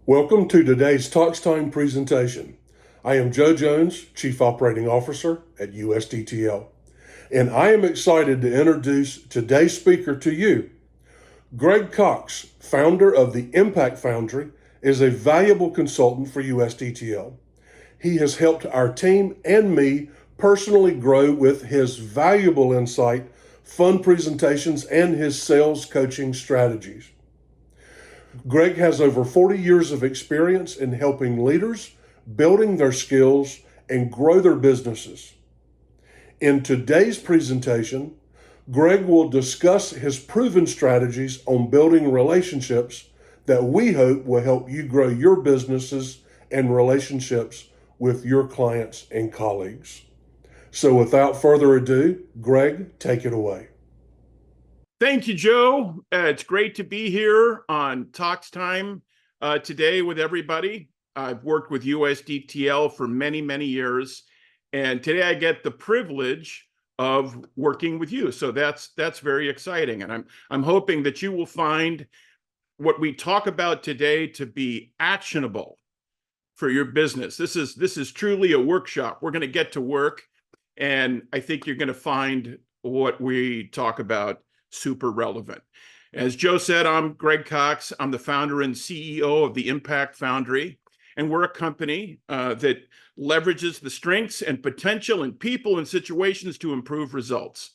Welcome to today's ToxTime presentation. I am Joe Jones, Chief Operating Officer at USDTL, and I am excited to introduce today's speaker to you. Greg Cox, founder of the Impact Foundry, is a valuable consultant for USDTL. He has helped our team and me personally grow with his valuable insight, fun presentations, and his sales coaching strategies. Greg has over 40 years of experience in helping leaders building their skills and grow their businesses. In today's presentation, Greg will discuss his proven strategies on building relationships that we hope will help you grow your businesses and relationships with your clients and colleagues. So without further ado, Greg, take it away. Thank you, Joe. It's great to be here on ToxTime today with everybody. I've worked with USDTL for many, many years, and today I get the privilege of working with you. So that's very exciting, and I'm hoping that you will find what we talk about today to be actionable for your business. This is truly a workshop. We're going to get to work, and I think you're going to find what we talk about super relevant. As Joe said, I'm Greg Cox. I'm the founder and CEO of the Impact Foundry, and we're a company that leverages the strengths and potential in people and situations to improve results.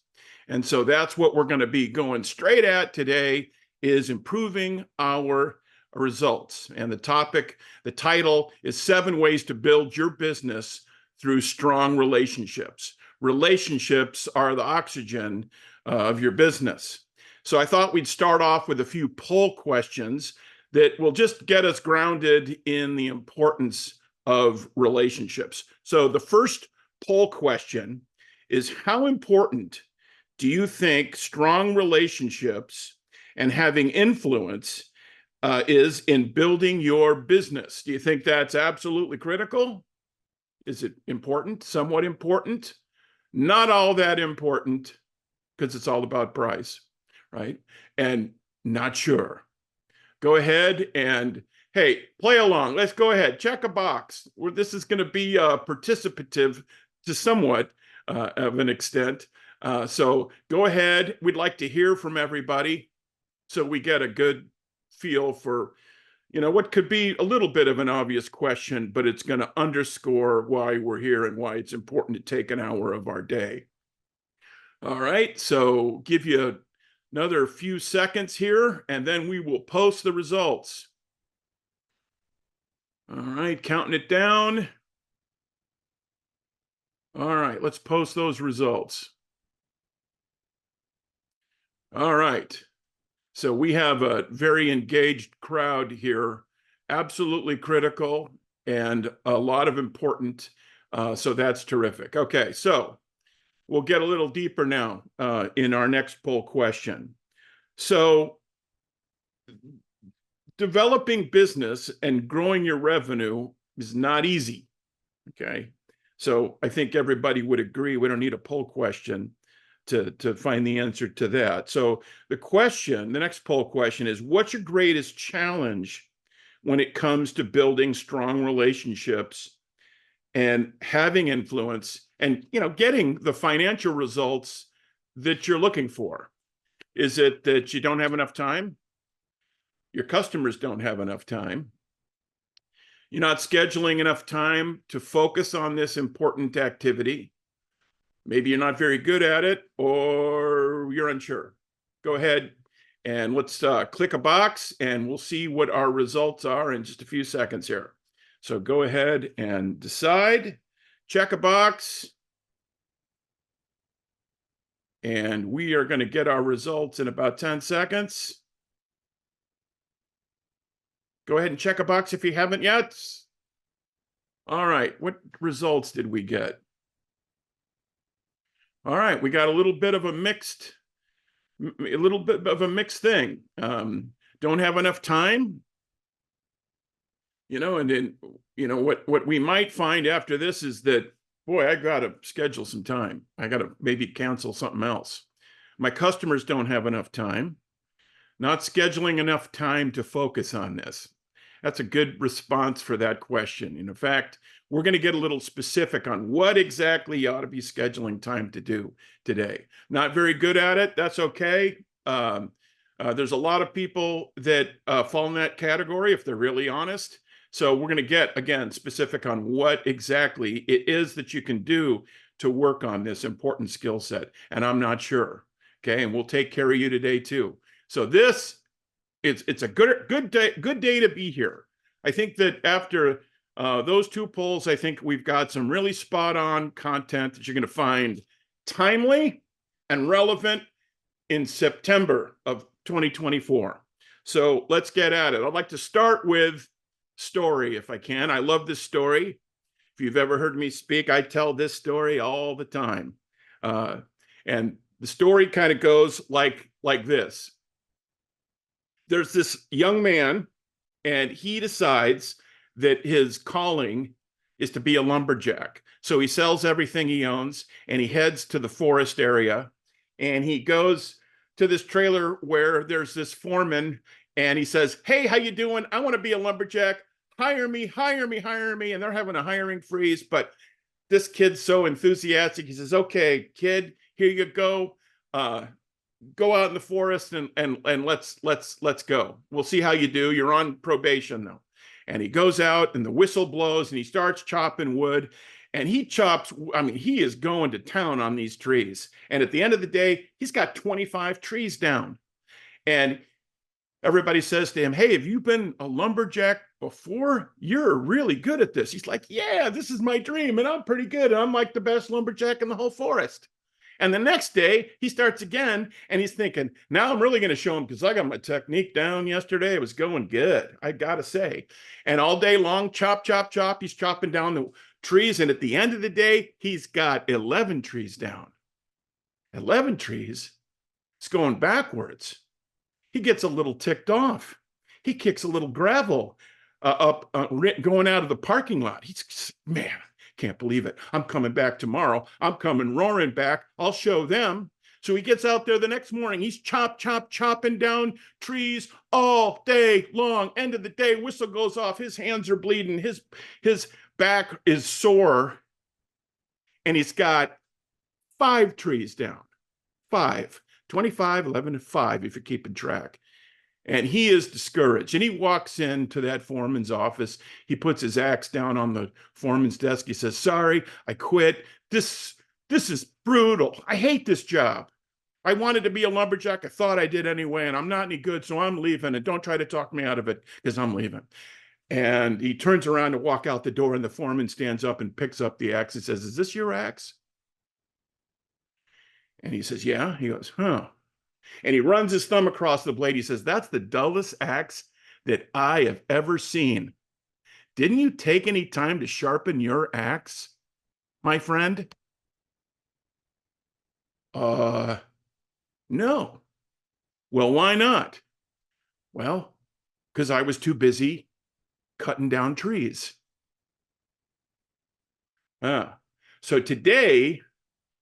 And so that's what we're going to be going straight at today, is improving our results. And the title is 7 Ways to Build Your Business Through Strong Relationships. Relationships are the oxygen of your business. So I thought we'd start off with a few poll questions that will just get us grounded in the importance of relationships. So the first poll question is, how important do you think strong relationships and having influence is in building your business? Do you think that's absolutely critical? Is it important? Somewhat important? Not all that important, because it's all about price, right? And not sure. Go ahead and, hey, play along. Let's go ahead. Check a box. This is going to be participative to somewhat of an extent. So go ahead. We'd like to hear from everybody so we get a good feel for, what could be a little bit of an obvious question, but it's going to underscore why we're here and why it's important to take an hour of our day. All right, so give you another few seconds here, and then we will post the results. All right, counting it down. All right, let's post those results. All right, so we have a very engaged crowd here, absolutely critical and a lot of important, so that's terrific. Okay, so we'll get a little deeper now in our next poll question. So developing business and growing your revenue is not easy, okay? So I think everybody would agree we don't need a poll question to find the answer to that. So the next poll question is, what's your greatest challenge when it comes to building strong relationships and having influence and getting the financial results that you're looking for? Is it that you don't have enough time? Your customers don't have enough time. You're not scheduling enough time to focus on this important activity. Maybe you're not very good at it, or you're unsure. Go ahead and let's click a box, and we'll see what our results are in just a few seconds here. So go ahead and decide, check a box, and we are going to get our results in about 10 seconds. Go ahead and check a box if you haven't yet. All right, what results did we get? All right, we got a little bit of a mixed thing. Don't have enough time. And then, what we might find after this is that, boy, I got to schedule some time. I got to maybe cancel something else. My customers don't have enough time. Not scheduling enough time to focus on this. That's a good response for that question. And in fact, we're going to get a little specific on what exactly you ought to be scheduling time to do today. Not very good at it. That's okay. There's a lot of people that fall in that category if they're really honest. So we're going to get, again, specific on what exactly it is that you can do to work on this important skill set. And I'm not sure. Okay. And we'll take care of you today too. So this, it's a good day to be here. I think that after those two polls, I think we've got some really spot on content that you're going to find timely and relevant in September of 2024. So let's get at it. I'd like to start with story if I can. I love this story. If you've ever heard me speak, I tell this story all the time. And the story kind of goes like this. There's this young man, and he decides that his calling is to be a lumberjack. So he sells everything he owns, and he heads to the forest area, and he goes to this trailer where there's this foreman, and he says, "Hey, how you doing? I want to be a lumberjack. Hire me, hire me, hire me." And they're having a hiring freeze, but this kid's so enthusiastic. He says, "Okay, kid, here you go. Go out in the forest and let's go. We'll see how you do. You're on probation though." And he goes out and the whistle blows and he starts chopping wood. And he chops, I mean, he is going to town on these trees. And at the end of the day, he's got 25 trees down. And everybody says to him, "Hey, have you been a lumberjack before? You're really good at this." He's like, "Yeah, this is my dream and I'm pretty good. I'm like the best lumberjack in the whole forest." And the next day he starts again and he's thinking, "Now I'm really going to show him because I got my technique down yesterday. It was going good, I got to say." And all day long, chop, chop, chop. He's chopping down the trees. And at the end of the day, he's got 11 trees down. 11 trees. It's going backwards. He gets a little ticked off. He kicks a little gravel up going out of the parking lot. He's, "Man, can't believe it. I'm coming back tomorrow. I'm coming roaring back. I'll show them." So he gets out there the next morning. He's chopping down trees all day long. End of the day, whistle goes off. His hands are bleeding. His back is sore. And he's got 5 trees down. 5. 25, 11, and 5, if you're keeping track. And he is discouraged. And he walks into that foreman's office. He puts his axe down on the foreman's desk. He says, "Sorry, I quit. This is brutal. I hate this job. I wanted to be a lumberjack. I thought I did anyway, and I'm not any good, so I'm leaving. And don't try to talk me out of it because I'm leaving." And he turns around to walk out the door, and the foreman stands up and picks up the axe and says, "Is this your axe?" And he says, "Yeah." He goes, "Huh." And he runs his thumb across the blade. He says, "That's the dullest axe that I have ever seen. Didn't you take any time to sharpen your axe, my friend?" No. "Well, why not?" "Well, because I was too busy cutting down trees." So today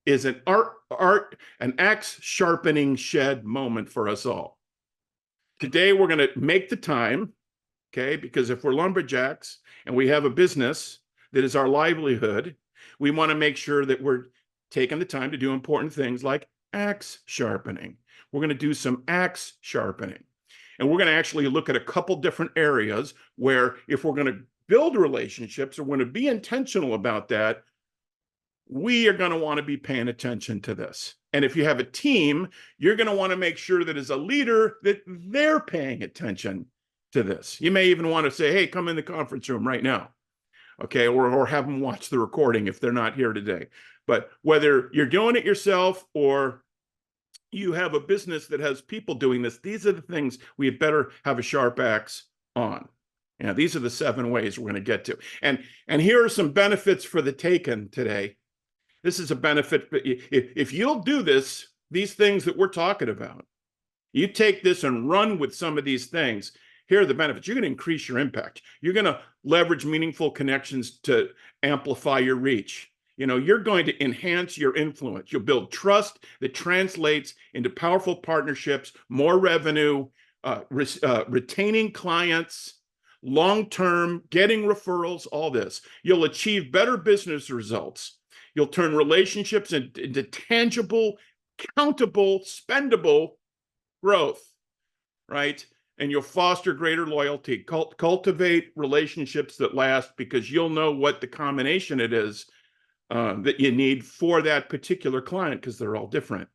is an axe sharpening shed moment for us all. Today, we're going to make the time, okay? Because if we're lumberjacks and we have a business that is our livelihood, we want to make sure that we're taking the time to do important things like axe sharpening. We're going to do some axe sharpening. And we're going to actually look at a couple different areas where if we're going to build relationships or we're going to be intentional about that, we are going to want to be paying attention to this. And if you have a team, you're going to want to make sure that as a leader that they're paying attention to this. You may even want to say, "Hey, come in the conference room right now." Okay, or have them watch the recording if they're not here today. But whether you're doing it yourself or you have a business that has people doing this, these are the things we better have a sharp axe on. Yeah, these are the 7 ways we're going to get to. And here are some benefits for the taken today. This is a benefit. If you'll do this, these things that we're talking about, you take this and run with some of these things, here are the benefits. You're going to increase your impact. You're going to leverage meaningful connections to amplify your reach. You're going to enhance your influence. You'll build trust that translates into powerful partnerships, more revenue, retaining clients, long-term, getting referrals, all this. You'll achieve better business results. You'll turn relationships into tangible, countable, spendable growth, right? And you'll foster greater loyalty. Cultivate relationships that last, because you'll know what the combination it is that you need for that particular client, because they're all different.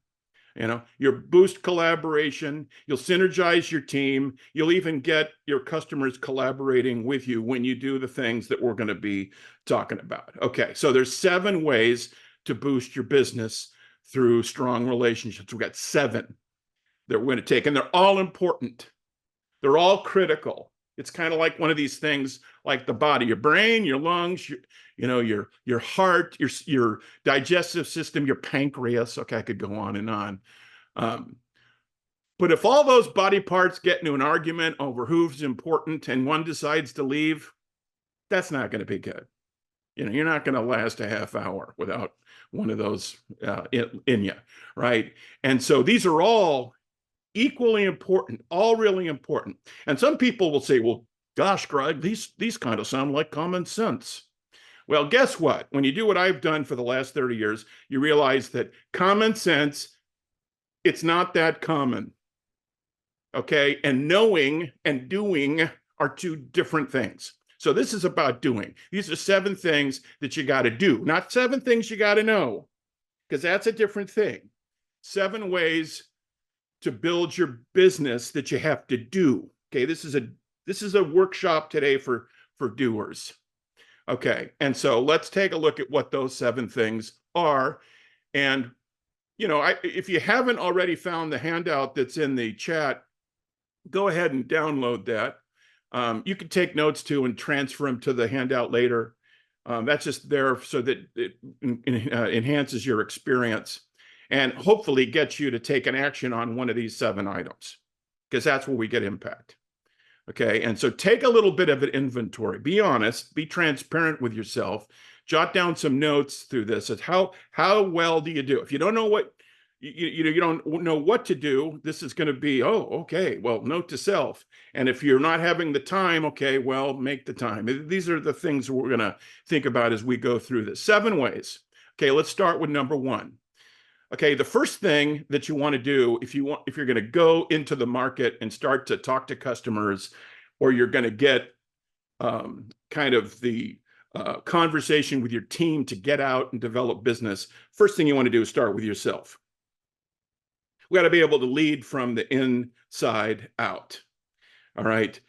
You'll boost collaboration, you'll synergize your team, you'll even get your customers collaborating with you when you do the things that we're going to be talking about. Okay, so there's 7 ways to boost your business through strong relationships. We've got 7 that we're going to take, and they're all important. They're all critical. It's kind of like one of these things, like the body, your brain, your lungs, your heart, your digestive system, your pancreas. Okay, I could go on and on. But if all those body parts get into an argument over who's important and one decides to leave, that's not going to be good. You're not going to last a half hour without one of those in you, right? And so these are all equally important, all really important. And some people will say, well, gosh, Greg, these kind of sound like common sense. Well, guess what? When you do what I've done for the last 30 years, you realize that common sense, it's not that common. Okay? And knowing and doing are 2 different things. So this is about doing. These are 7 things that you got to do, not 7 things you got to know, because that's a different thing. 7 ways to build your business that you have to do. Okay, this is a workshop today for doers. Okay, and so let's take a look at what those 7 things are. And if you haven't already found the handout that's in the chat, go ahead and download that. You can take notes too and transfer them to the handout later. That's just there so that it enhances your experience and hopefully gets you to take an action on one of these 7 items, because that's where we get impact. Okay, and so take a little bit of an inventory. Be honest, be transparent with yourself. Jot down some notes through this. As how well do you do? If you don't know what you don't know what to do, this is going to be, oh, okay, well, note to self. And if you're not having the time, okay, well, make the time. These are the things we're going to think about as we go through this. 7 ways. Okay, let's start with number 1. Okay, the first thing that you want to do if you're going to go into the market and start to talk to customers, or you're going to get kind of the conversation with your team to get out and develop business, first thing you want to do is start with yourself. We got to be able to lead from the inside out. All right.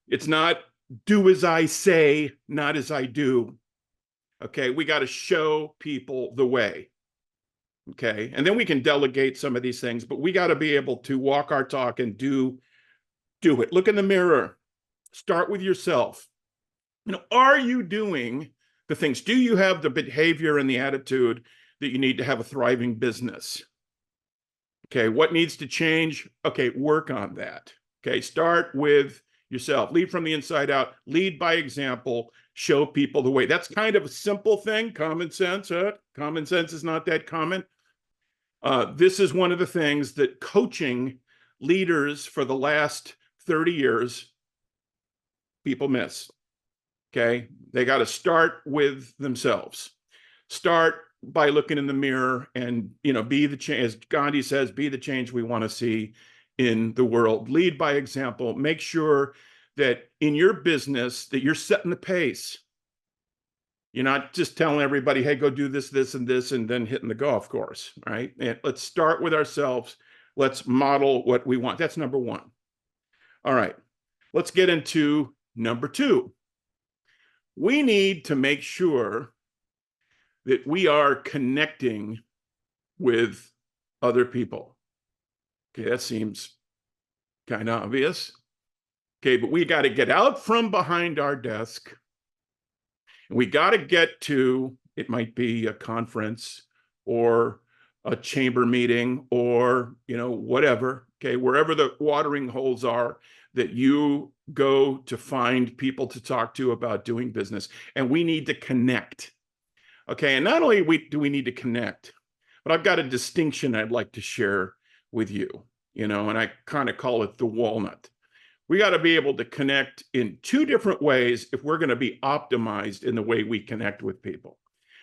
It's not do as I say, not as I do. Okay, we got to show people the way. Okay, and then we can delegate some of these things, but we got to be able to walk our talk and do it. Look in the mirror. Start with yourself. Are you doing the things? Do you have the behavior and the attitude that you need to have a thriving business? Okay, what needs to change? Okay, work on that. Okay, start with yourself. Lead from the inside out. Lead by example. Show people the way. That's kind of a simple thing. Common sense. Common sense is not that common. This is one of the things that coaching leaders for the last 30 years, people miss. Okay, they got to start with themselves. Start by looking in the mirror and be the change, as Gandhi says, be the change we want to see in the world. Lead by example. Make sure that in your business that you're setting the pace. You're not just telling everybody, hey, go do this, this, and this, and then hitting the golf course, right? And let's start with ourselves. Let's model what we want. That's number 1. All right, let's get into number 2. We need to make sure that we are connecting with other people. Okay, that seems kind of obvious. Okay, but we got to get out from behind our desk. And we got to get to, it might be a conference or a chamber meeting or, whatever, okay, wherever the watering holes are that you go to find people to talk to about doing business. And we need to connect. Okay, and not only do we need to connect, but I've got a distinction I'd like to share with you, and I kind of call it the walnut. We got to be able to connect in two different ways if we're going to be optimized in the way we connect with people.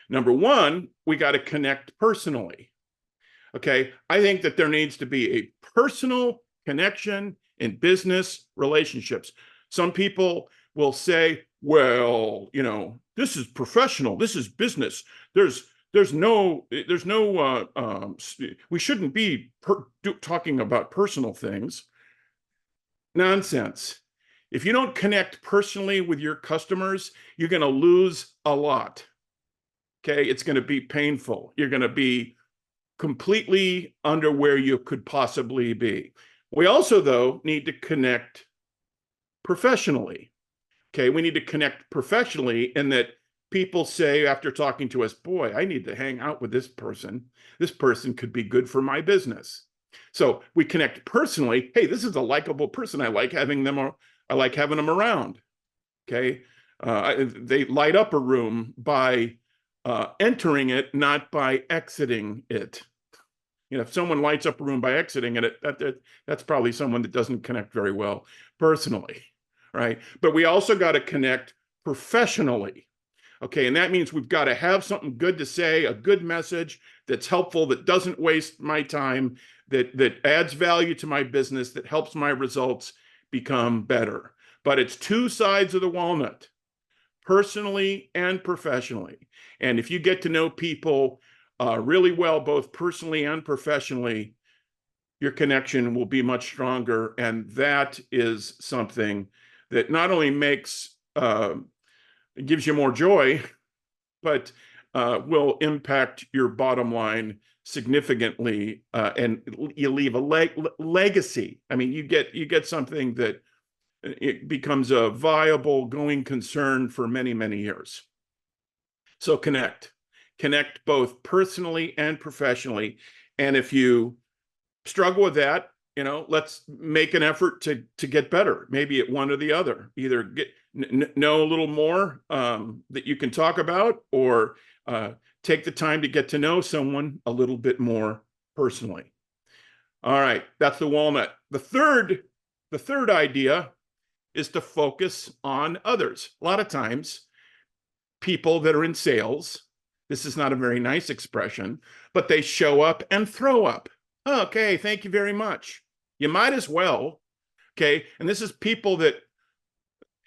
Number one, we got to connect personally. Okay, I think that there needs to be a personal connection in business relationships. Some people will say, well, this is professional, this is business. There's no we shouldn't be talking about personal things. Nonsense. If you don't connect personally with your customers, you're going to lose a lot. Okay, it's going to be painful. You're going to be completely under where you could possibly be. We also, though, need to connect professionally. Okay, we need to connect professionally in that people say after talking to us, boy, I need to hang out with this person. This person could be good for my business. So we connect personally. Hey, this is a likable person. I like having them around. Okay, they light up a room by entering it, not by exiting it. If someone lights up a room by exiting it, that's probably someone that doesn't connect very well personally, right? But we also got to connect professionally. Okay, and that means we've got to have something good to say, a good message that's helpful, that doesn't waste my time, that adds value to my business, that helps my results become better. But it's two sides of the walnut, personally and professionally. And if you get to know people really well, both personally and professionally, your connection will be much stronger. And that is something that not only it gives you more joy, but will impact your bottom line significantly, and you leave a legacy. I mean, you get something that it becomes a viable going concern for many, many years. So connect both personally and professionally. And if you struggle with that, let's make an effort to get better, maybe at one or the other. Either know a little more that you can talk about, or take the time to get to know someone a little bit more personally. All right, that's the walnut. The third idea is to focus on others. A lot of times, people that are in sales, this is not a very nice expression, but they show up and throw up. Okay, thank you very much. You might as well. Okay, and this is people that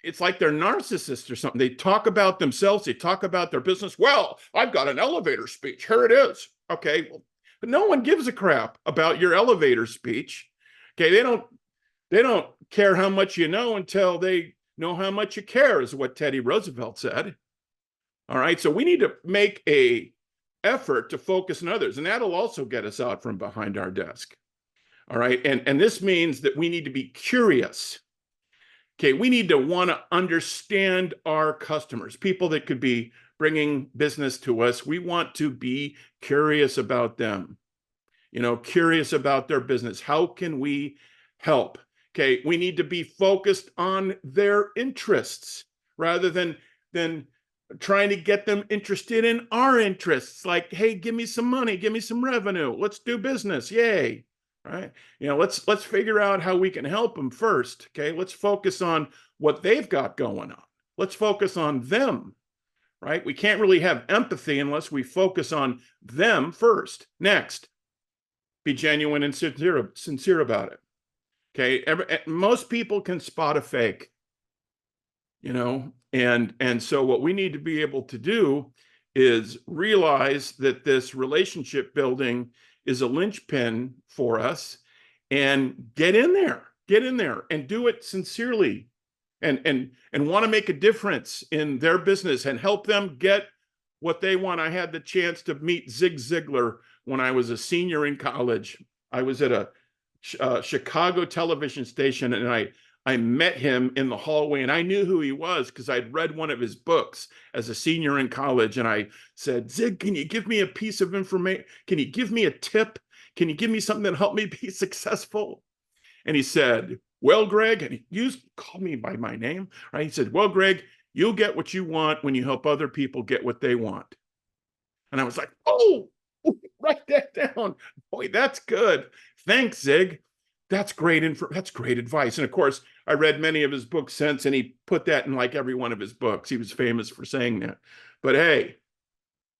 it's like they're narcissists or something. They talk about themselves, they talk about their business. Well, I've got an elevator speech. Here it is. Okay, but no one gives a crap about your elevator speech. Okay, they don't care how much you know until they know how much you care, is what Teddy Roosevelt said. All right, so we need to make a effort to focus on others, and that'll also get us out from behind our desk. All right, and this means that we need to be curious. Okay, we need to want to understand our customers, people that could be bringing business to us. We want to be curious about them, curious about their business. How can we help? Okay, we need to be focused on their interests rather than trying to get them interested in our interests. Like, hey, give me some money, give me some revenue. Let's do business. Yay. Right? Let's figure out how we can help them first. Okay, let's focus on what they've got going on. Let's focus on them. Right? We can't really have empathy unless we focus on them first. Next, be genuine and sincere about it. Okay, most people can spot a fake. And so what we need to be able to do is realize that this relationship building is a linchpin for us, and get in there and do it sincerely, and want to make a difference in their business and help them get what they want. I had the chance to meet Zig Ziglar when I was a senior in college. I was at a Chicago television station, and I met him in the hallway, and I knew who he was because I'd read one of his books as a senior in college. And I said, Zig, can you give me a piece of information? Can you give me a tip? Can you give me something to help me be successful? And he said, well, Greg, and he called me by my name, right? He said, well, Greg, you'll get what you want when you help other people get what they want. And I was like, oh, write that down. Boy, that's good. Thanks, Zig. That's great that's great advice. And of course, I read many of his books since, and he put that in like every one of his books. He was famous for saying that. But hey,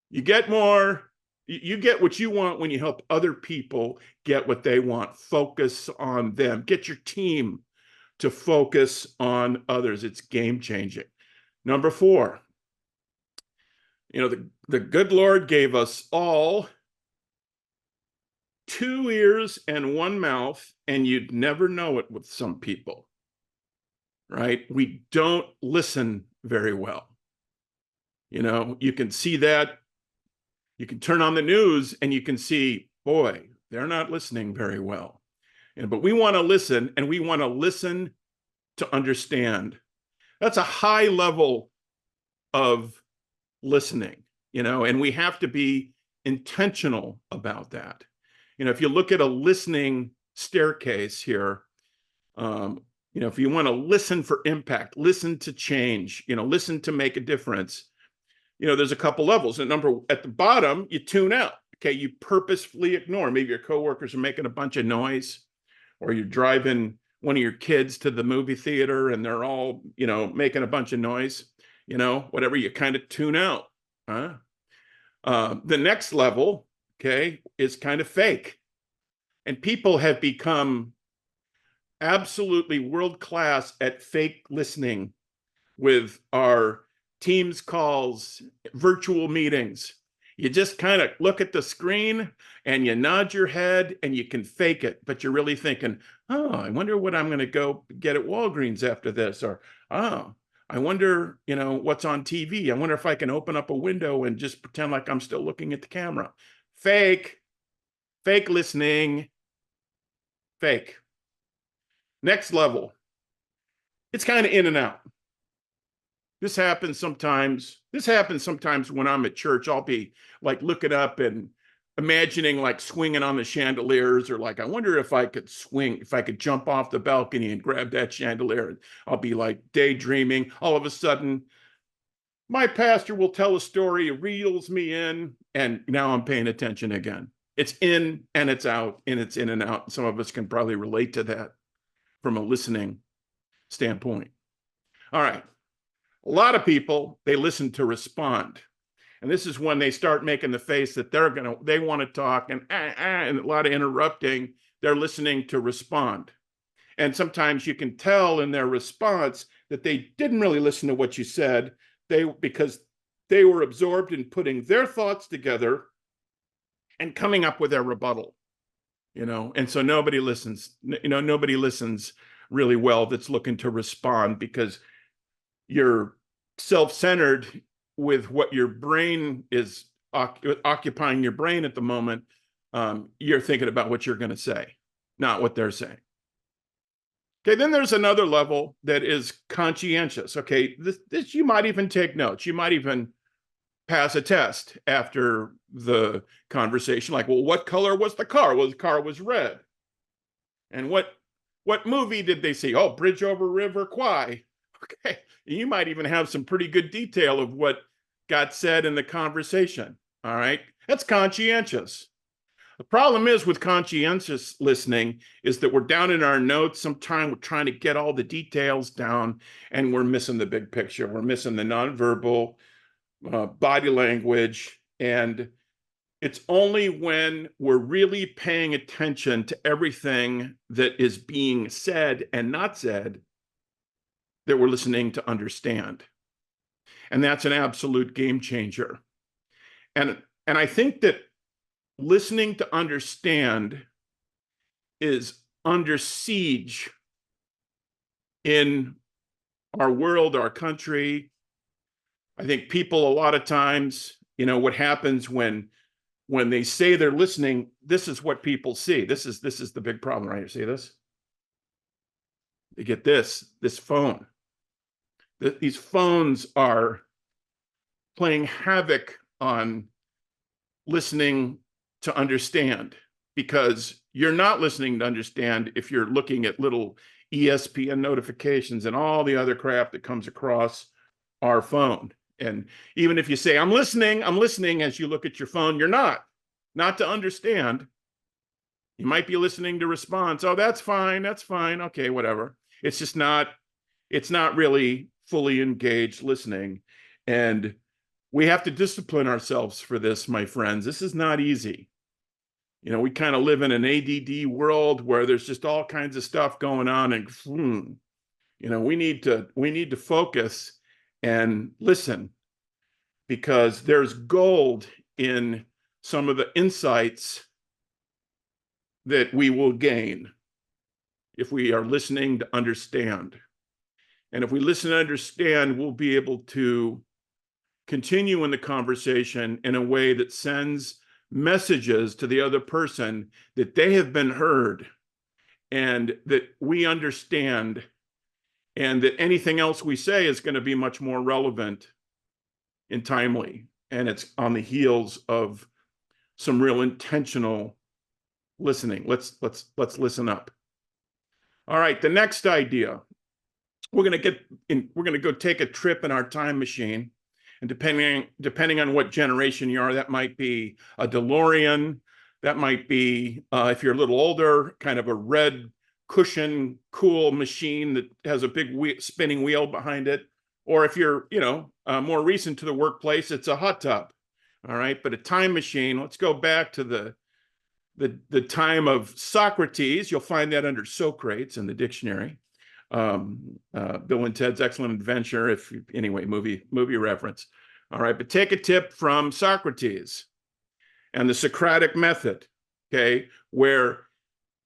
you get more, you get what you want when you help other people get what they want. Focus on them. Get your team to focus on others. It's game changing. Number 4, the good Lord gave us all 2 ears and 1 mouth, and you'd never know it with some people, right? We don't listen very well. You can see that. You can turn on the news and you can see, boy, they're not listening very well. But we want to listen, and we want to listen to understand. That's a high level of listening, and we have to be intentional about that. If you look at a listening staircase here, if you want to listen for impact, listen to change, listen to make a difference, there's a couple levels. At the bottom, you tune out. Okay, you purposefully ignore. Maybe your coworkers are making a bunch of noise, or you're driving one of your kids to the movie theater and they're all, making a bunch of noise, whatever, you kind of tune out. The next level, okay, is kind of fake. And people have become absolutely world-class at fake listening with our Teams calls, virtual meetings. You just kind of look at the screen and you nod your head and you can fake it, but you're really thinking, oh, I wonder what I'm going to go get at Walgreens after this, or, oh, I wonder, what's on TV. I wonder if I can open up a window and just pretend like I'm still looking at the camera. Fake listening, fake. Next level, it's kind of in and out. This happens sometimes when I'm at church. I'll be like looking up and imagining like swinging on the chandeliers, or like, I wonder if I could jump off the balcony and grab that chandelier. I'll be like daydreaming. All of a sudden, my pastor will tell a story, reels me in, and now I'm paying attention again. It's in and it's out, and it's in and out. Some of us can probably relate to that from a listening standpoint. All right. A lot of people, they listen to respond. And this is when they start making the face that they want to talk, and a lot of interrupting. They're listening to respond. And sometimes you can tell in their response that they didn't really listen to what you said, because they were absorbed in putting their thoughts together and coming up with their rebuttal. And so nobody listens really well that's looking to respond, because you're self-centered with what your brain is occupying your brain at the moment. You're thinking about what you're going to say, not what they're saying. Okay, then there's another level that is conscientious. Okay, this you might even take notes. You might even pass a test after the conversation, like, well, what color was the car? Well, the car was red. And what movie did they see? Oh, Bridge Over River Kwai. Okay, you might even have some pretty good detail of what got said in the conversation. All right, that's conscientious. The problem is with conscientious listening is that we're down in our notes. Sometimes we're trying to get all the details down, and we're missing the big picture. We're missing the nonverbal body language. And it's only when we're really paying attention to everything that is being said and not said that we're listening to understand. And that's an absolute game changer. And I think that listening to understand is under siege in our world, our country. I think people, a lot of times, what happens when they say they're listening, this is what people see. This is the big problem, right? You see this? They get this phone. These phones are playing havoc on listening to understand, because you're not listening to understand if you're looking at little ESPN notifications and all the other crap that comes across our phone. And even if you say, I'm listening, as you look at your phone, you're not to understand. You might be listening to response. Oh, that's fine. That's fine. Okay, whatever. It's just not, it's not really fully engaged listening. And we have to discipline ourselves for this, my friends. This is not easy. You know, we kind of live in an ADD world where there's just all kinds of stuff going on, and you know, we need to focus and listen, because there's gold in some of the insights that we will gain if we are listening to understand. And if we listen to understand, we'll be able to continue in the conversation in a way that sends messages to the other person that they have been heard and that we understand, and that anything else we say is going to be much more relevant and timely. And it's on the heels of some real intentional listening. Let's listen up. All right, the next idea. We're going to go take a trip in our time machine. And depending on what generation you are, that might be a DeLorean. That might be, if you're a little older, kind of a red cushion, cool machine that has a big spinning wheel behind it. Or if you're, more recent to the workplace, it's a hot tub. All right, but a time machine. Let's go back to the time of Socrates. You'll find that under Socrates in the dictionary. Bill and Ted's Excellent Adventure, anyway, movie reference. All right, but take a tip from Socrates and the Socratic method, okay, where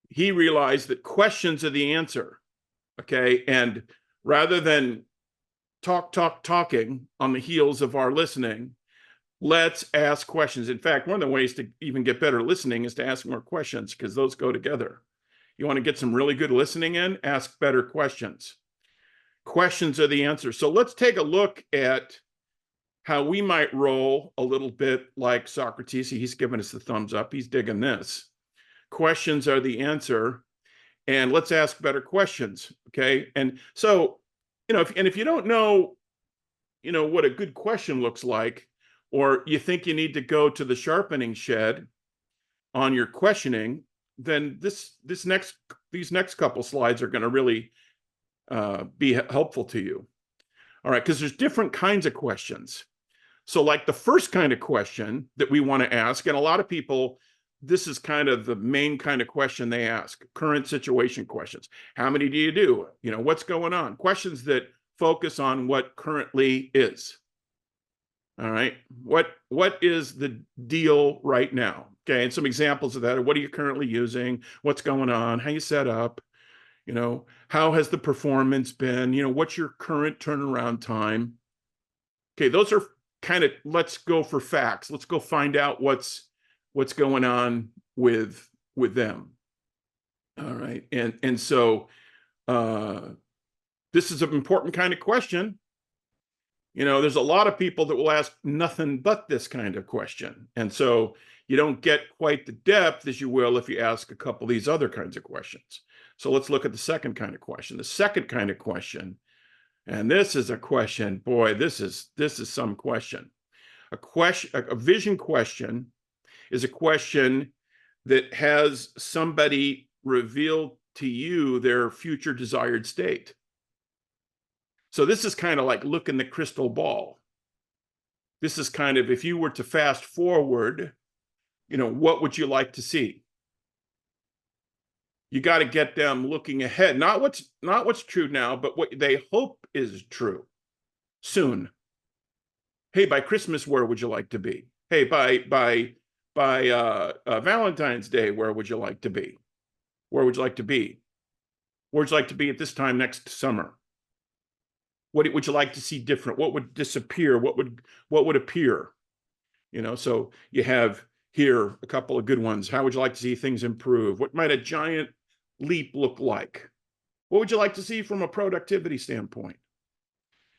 he realized that questions are the answer, okay, and rather than talking on the heels of our listening, let's ask questions. In fact, one of the ways to even get better listening is to ask more questions, because those go together. You want to get some really good listening in, ask better questions. Questions are the answer. So let's take a look at how we might roll a little bit like Socrates. He's giving us the thumbs up. He's digging this. Questions are the answer. And let's ask better questions, okay? And so, if you don't know, what a good question looks like, or you think you need to go to the sharpening shed on your questioning, then these next couple slides are going to really be helpful to you. All right, because there's different kinds of questions. So like the first kind of question that we want to ask, and a lot of people, this is kind of the main kind of question they ask, current situation questions. How many do you do? What's going on? Questions that focus on what currently is. All right, what is the deal right now? Okay, and some examples of that are, what are you currently using? What's going on? How you set up? How has the performance been? What's your current turnaround time? Okay, those are kind of, let's go for facts. Let's go find out what's going on with them. All right, and so this is an important kind of question. There's a lot of people that will ask nothing but this kind of question. And so you don't get quite the depth as you will if you ask a couple of these other kinds of questions. So let's look at the second kind of question. The second kind of question, and this is a question, boy, this is some question. A vision question is a question that has somebody reveal to you their future desired state. So this is kind of like look in the crystal ball. This is kind of, if you were to fast forward, what would you like to see? You got to get them looking ahead, not what's true now, but what they hope is true soon. Hey, by Christmas, where would you like to be? Hey, by Valentine's Day, where would you like to be? Where would you like to be? Where would you like to be at this time next summer? What would you like to see different? What would disappear? What would appear? So you have here a couple of good ones. How would you like to see things improve? What might a giant leap look like? What would you like to see from a productivity standpoint?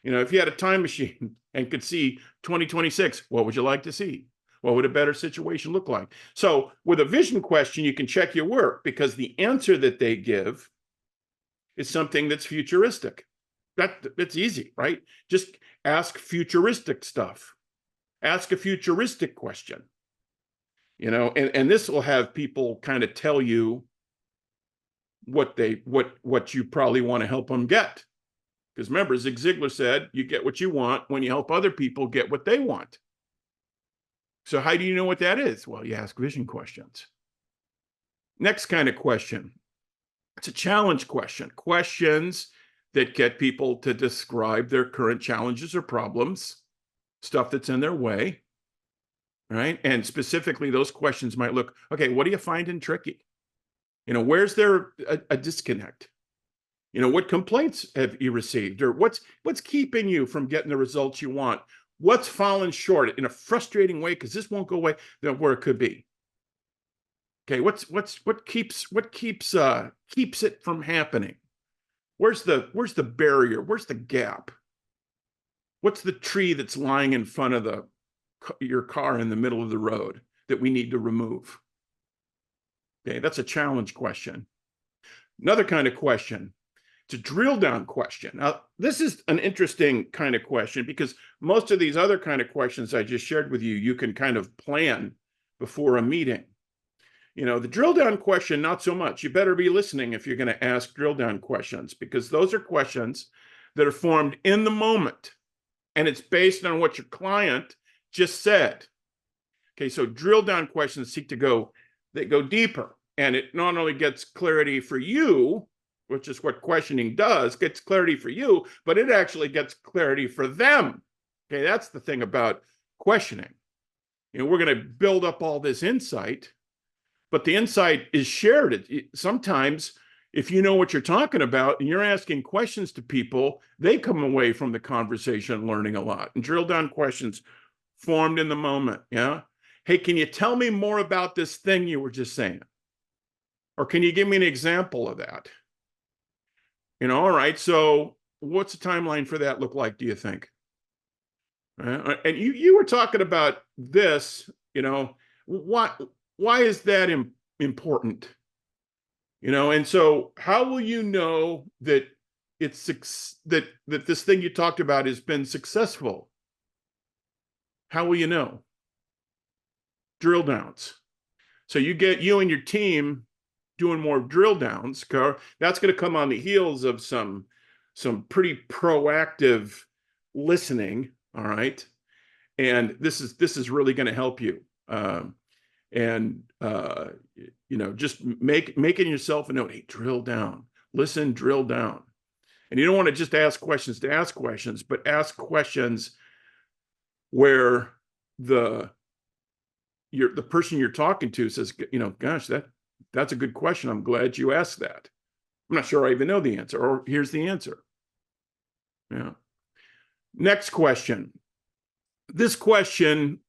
If you had a time machine and could see 2026, what would you like to see? What would a better situation look like? So with a vision question, you can check your work, because the answer that they give is something that's futuristic. It's easy, right? Just ask futuristic stuff. Ask a futuristic question. and this will have people kind of tell you what you probably want to help them get. Because remember, Zig Ziglar said, you get what you want when you help other people get what they want. So how do you know what that is? Well, you ask vision questions. Next kind of question. It's a challenge question. Questions that get people to describe their current challenges or problems, stuff that's in their way, right? And specifically, those questions might look, okay, what are you finding tricky? Where's there a disconnect? What complaints have you received? Or what's keeping you from getting the results you want? What's fallen short in a frustrating way because this won't go away where it could be? Okay, what keeps it from happening? Where's the barrier? Where's the gap? What's the tree that's lying in front of your car in the middle of the road that we need to remove? Okay, that's a challenge question. Another kind of question, it's a drill down question. Now, this is an interesting kind of question because most of these other kind of questions I just shared with you, you can kind of plan before a meeting. The drill down question, not so much. You better be listening if you're going to ask drill down questions, because those are questions that are formed in the moment. And it's based on what your client just said. Okay, so drill down questions they go deeper. And it not only gets clarity for you, which is what questioning does, gets clarity for you, but it actually gets clarity for them. Okay, that's the thing about questioning. We're going to build up all this insight, but the insight is shared. Sometimes, if you know what you're talking about and you're asking questions to people, they come away from the conversation learning a lot. And drill down questions formed in the moment. Yeah. Hey, can you tell me more about this thing you were just saying? Or can you give me an example of that? All right. So what's the timeline for that look like, do you think? And you were talking about this, why is that important? And so how will you know that that this thing you talked about has been successful? How will you know? Drill downs. So you and your team doing more drill downs. That's going to come on the heels of some pretty proactive listening. All right. And this is really going to help you. Just making yourself a note. Hey, drill down, listen, drill down. And you don't want to just ask questions to ask questions, but ask questions where the person you're talking to says, gosh, that's a good question. I'm glad you asked that. I'm not sure I even know the answer, or here's the answer. Yeah. Next question. This question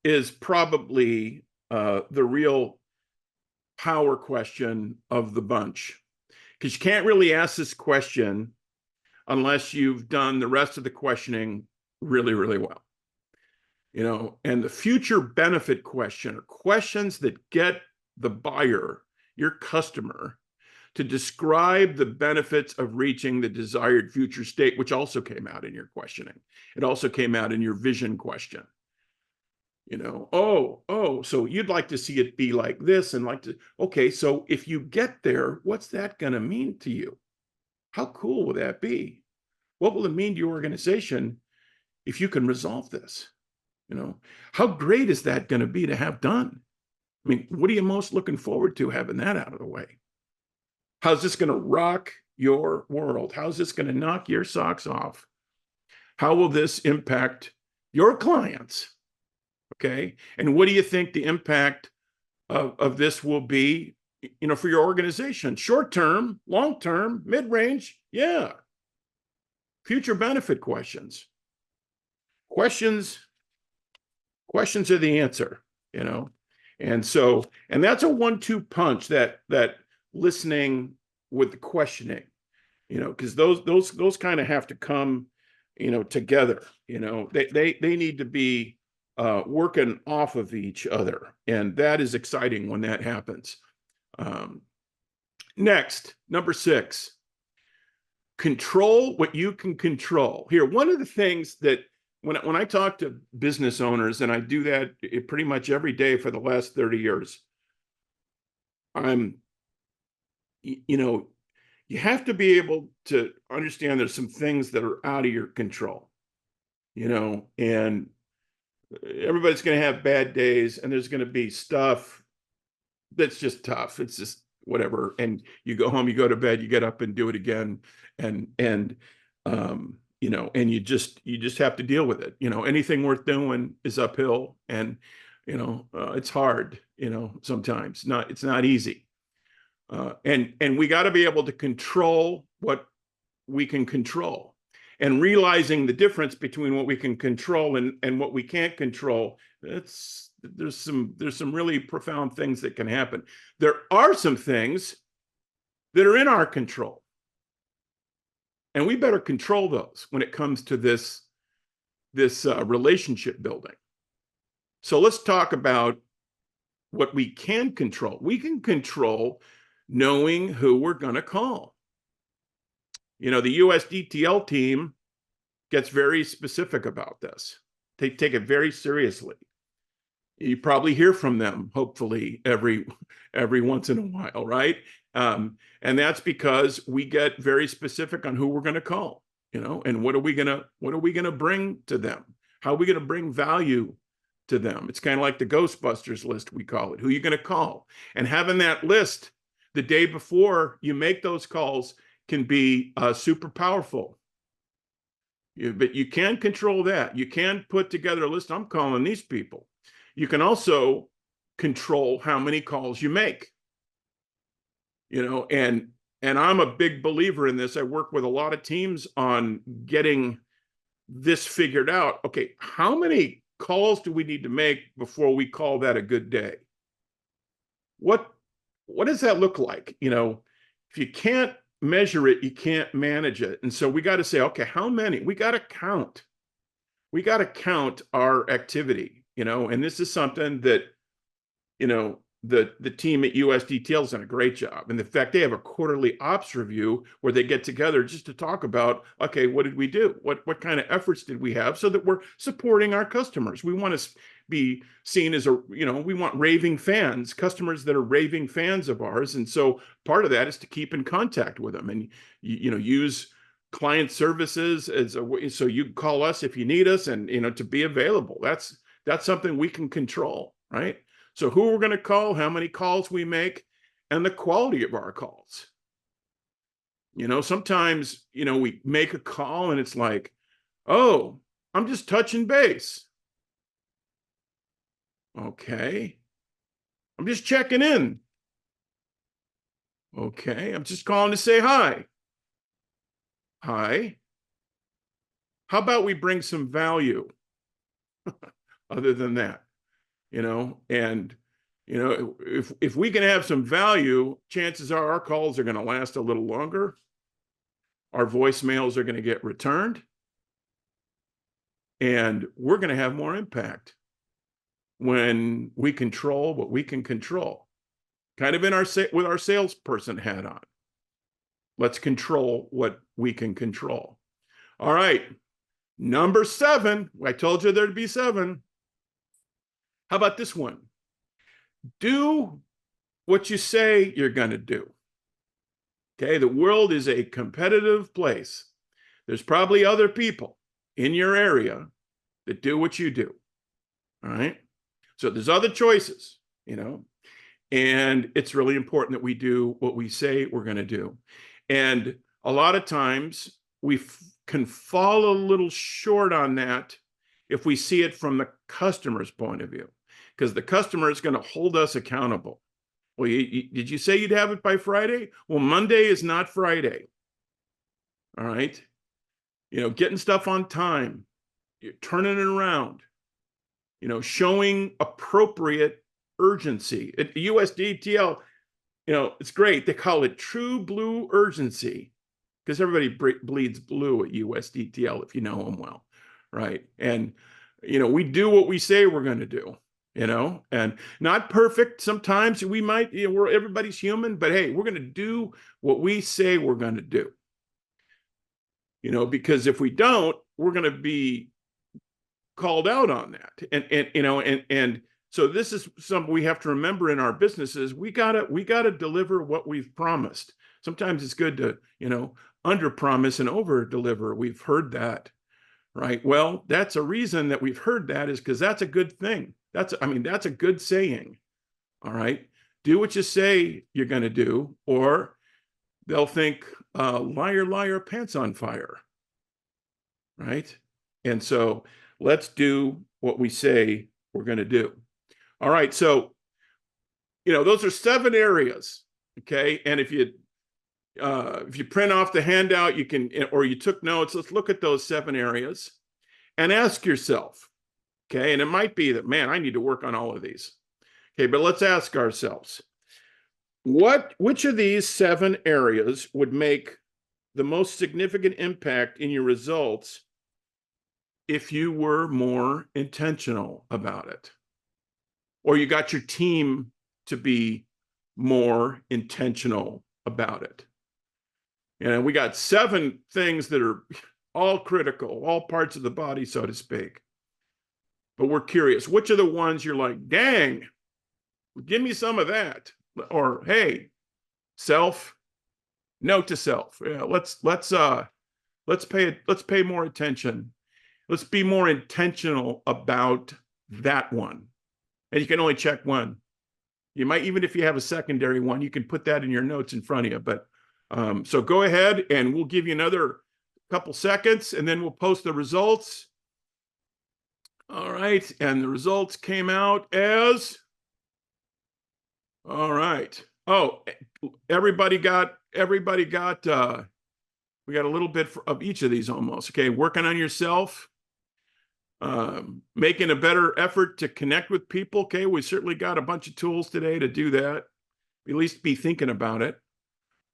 is probably the real power question of the bunch, because you can't really ask this question unless you've done the rest of the questioning really, really well. And the future benefit question are questions that get the buyer, your customer, to describe the benefits of reaching the desired future state, which also came out in your questioning. It also came out in your vision question. So you'd like to see it be like this and okay, so if you get there, what's that going to mean to you? How cool will that be? What will it mean to your organization if you can resolve this? How great is that going to be to have done? I mean, what are you most looking forward to having that out of the way? How's this going to rock your world? How's this going to knock your socks off? How will this impact your clients? Okay. And what do you think the impact of this will be, for your organization? Short term, long term, mid range? Yeah. Future benefit questions. Questions are the answer, And that's a 1-2 punch, that listening with the questioning, because those kind of have to come, together. They need to be working off of each other, and that is exciting when that happens. Next, number 6, control what you can control. Here, one of the things that when I talk to business owners, and I do that pretty much every day for the last 30 years, I'm, you know, you have to be able to understand there's some things that are out of your control, and everybody's going to have bad days, and there's going to be stuff that's just tough. It's just whatever. And you go home, you go to bed, you get up and do it again. And and you just have to deal with it. Anything worth doing is uphill, and it's hard, sometimes. It's not easy. And we got to be able to control what we can control, and realizing the difference between what we can control and what we can't control. There's some really profound things that can happen. There are some things that are in our control, and we better control those when it comes to this relationship building. So let's talk about what we can control. We can control knowing who we're going to call. The USDTL team gets very specific about this. They take it very seriously. You probably hear from them, hopefully, every once in a while, right? And that's because we get very specific on who we're going to call, and what are we gonna bring to them? How are we going to bring value to them? It's kind of like the Ghostbusters list, we call it. Who are you going to call? And having that list the day before you make those calls can be super powerful. But you can control that. You can put together a list. I'm calling these people. You can also control how many calls you make. And I'm a big believer in this. I work with a lot of teams on getting this figured out. Okay, how many calls do we need to make before we call that a good day? What does that look like? If you can't measure it, you can't manage it. And so we got to say, okay, how many? We got to count. We got to count our activity. And this is something that, the team at USDTL has done a great job. And in fact, they have a quarterly ops review where they get together just to talk about, okay, what did we do? What kind of efforts did we have so that we're supporting our customers? We want to be seen as we want raving fans, customers that are raving fans of ours. And so part of that is to keep in contact with them and, use client services as a way, so you call us if you need us, and, to be available. That's something we can control, right? So who we're going to call, how many calls we make, and the quality of our calls. Sometimes, we make a call and it's like, oh, I'm just touching base. Okay. I'm just checking in. Okay. I'm just calling to say hi. Hi. How about we bring some value other than that? And if we can have some value, chances are our calls are going to last a little longer. Our voicemails are going to get returned, and we're going to have more impact when we control what we can control. Kind of with our salesperson hat on. Let's control what we can control. All right. Number 7. I told you there'd be 7. How about this one? Do what you say you're going to do. Okay, the world is a competitive place. There's probably other people in your area that do what you do. All right. So there's other choices, and it's really important that we do what we say we're going to do. And a lot of times we can fall a little short on that if we see it from the customer's point of view, because the customer is going to hold us accountable. Well, did you say you'd have it by Friday? Well, Monday is not Friday. All right. Getting stuff on time, turning it around, showing appropriate urgency. At USDTL, it's great. They call it true blue urgency because everybody bleeds blue at USDTL if you know them well, right? And, we do what we say we're going to do. And not perfect. Sometimes we might, everybody's human, but hey, we're going to do what we say we're going to do. Because if we don't, we're going to be called out on that. And so this is something we have to remember in our businesses. We gotta deliver what we've promised. Sometimes it's good to, under promise and over deliver. We've heard that, right? Well, that's a reason that we've heard that is because that's a good thing. That's a good saying. All right. Do what you say you're going to do, or they'll think, liar, liar, pants on fire. Right. And so let's do what we say we're going to do. All right. So, those are 7 areas. Okay. And if you print off the handout, you can, or you took notes, let's look at those 7 areas and ask yourself. Okay. And it might be that, man, I need to work on all of these. Okay. But let's ask ourselves, which of these 7 areas would make the most significant impact in your results if you were more intentional about it? Or you got your team to be more intentional about it. And we got 7 things that are all critical, all parts of the body, so to speak. But we're curious, which are the ones you're like, dang, give me some of that? Or, hey, note to self. Yeah, let's pay more attention. Let's be more intentional about that one. And you can only check one. You might, even if you have a secondary one, you can put that in your notes in front of you. But so go ahead and we'll give you another couple seconds and then we'll post the results. All right. And the results came out as, all right. Oh, everybody got, we got a little bit of each of these almost. Okay. Working on yourself, making a better effort to connect with people. Okay. We certainly got a bunch of tools today to do that. At least be thinking about it.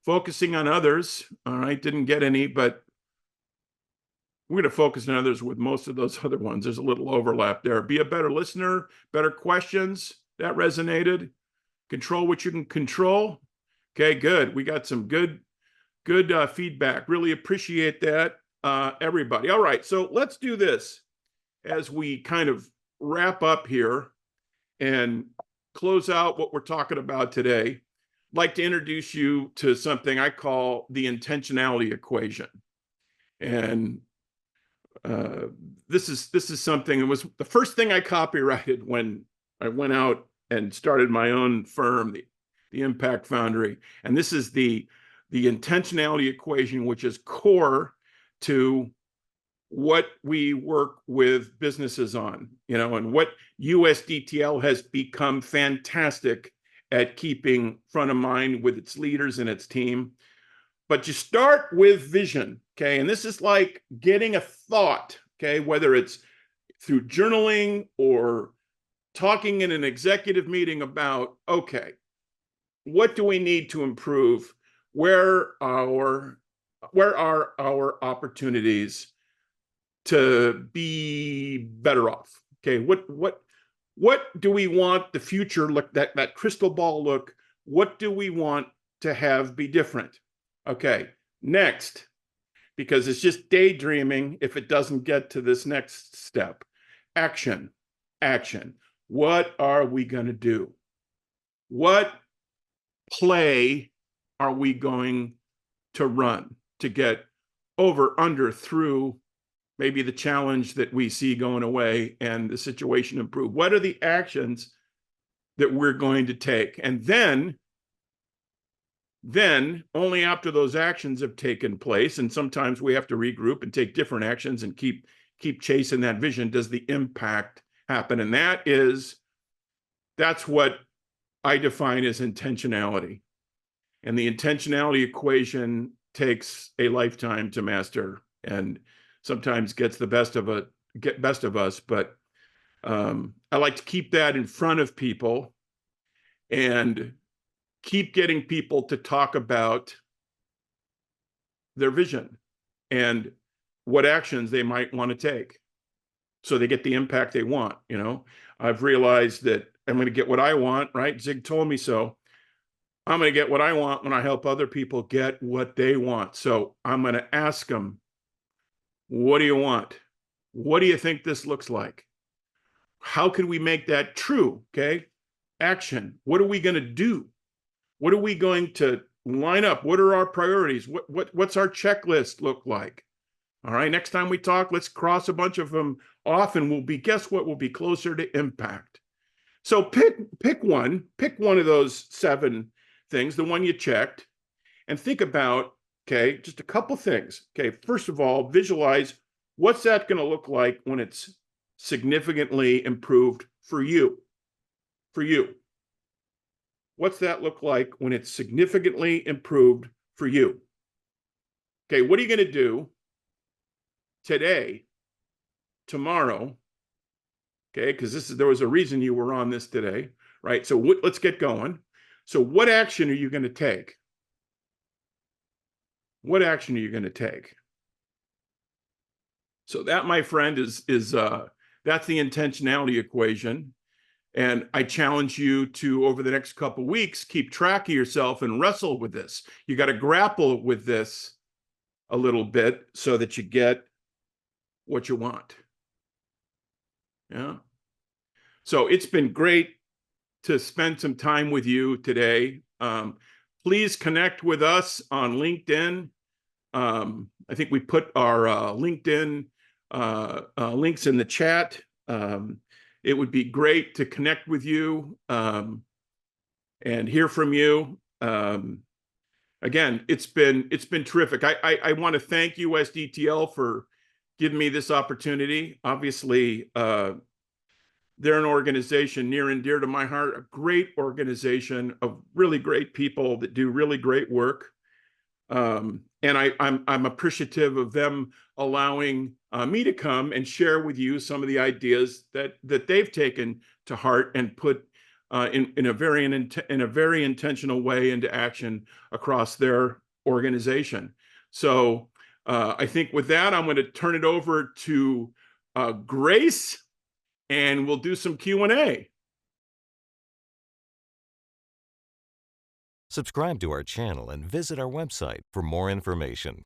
Focusing on others. All right. Didn't get any, but we're going to focus on others with most of those other ones. There's a little overlap there. Be a better listener, better questions. That resonated. Control what you can control. Okay, good. We got some good feedback. Really appreciate that, everybody. All right, so let's do this as we kind of wrap up here and close out what we're talking about today. I'd like to introduce you to something I call the intentionality equation. And this is something that was the first thing I copyrighted when I went out and started my own firm, the Impact Foundry. And this is the intentionality equation, which is core to what we work with businesses on, and what USDTL has become fantastic at keeping front of mind with its leaders and its team. But you start with vision, okay? And this is like getting a thought, okay? Whether it's through journaling or talking in an executive meeting about, okay, what do we need to improve? Where are our opportunities to be better off? Okay, what do we want the future look, that crystal ball look? What do we want to have be different? Okay, next, because it's just daydreaming if it doesn't get to this next step. Action. What are we going to do? What play are we going to run to get over, under, through maybe the challenge that we see going away and the situation improve? What are the actions that we're going to take? And then only after those actions have taken place, and sometimes we have to regroup and take different actions and keep chasing that vision, does the impact happen? And that's what I define as intentionality. And the intentionality equation takes a lifetime to master and sometimes gets the best of us. But I like to keep that in front of people and keep getting people to talk about their vision and what actions they might want to take so they get the impact they want. I've realized that I'm going to get what I want, right? Zig told me so. I'm going to get what I want when I help other people get what they want. So I'm going to ask them, what do you want? What do you think this looks like? How can we make that true? Okay. Action. What are we going to do? What are we going to line up? What are our priorities? What's our checklist look like? All right. Next time we talk, let's cross a bunch of them off, and guess what? We'll be closer to impact. So pick one of those 7 things, the one you checked, and think about, okay, just a couple things. Okay. First of all, visualize what's that going to look like when it's significantly improved for you. For you. What's that look like when it's significantly improved for you? Okay, what are you going to do today, tomorrow? Okay, because there was a reason you were on this today, right? So let's get going. So what action are you going to take? What action are you going to take? So that, my friend, is that's the intentionality equation. And I challenge you to, over the next couple of weeks, keep track of yourself and wrestle with this. You got to grapple with this a little bit so that you get what you want. Yeah. So it's been great to spend some time with you today. Please connect with us on LinkedIn. I think we put our LinkedIn links in the chat. It would be great to connect with you and hear from you. Again, it's been terrific. I want to thank USDTL for giving me this opportunity. Obviously, they're an organization near and dear to my heart, a great organization of really great people that do really great work. And I'm appreciative of them allowing me to come and share with you some of the ideas that they've taken to heart and put in a very intentional way into action across their organization. So I think with that, I'm going to turn it over to Grace, and we'll do some Q&A. Subscribe to our channel and visit our website for more information.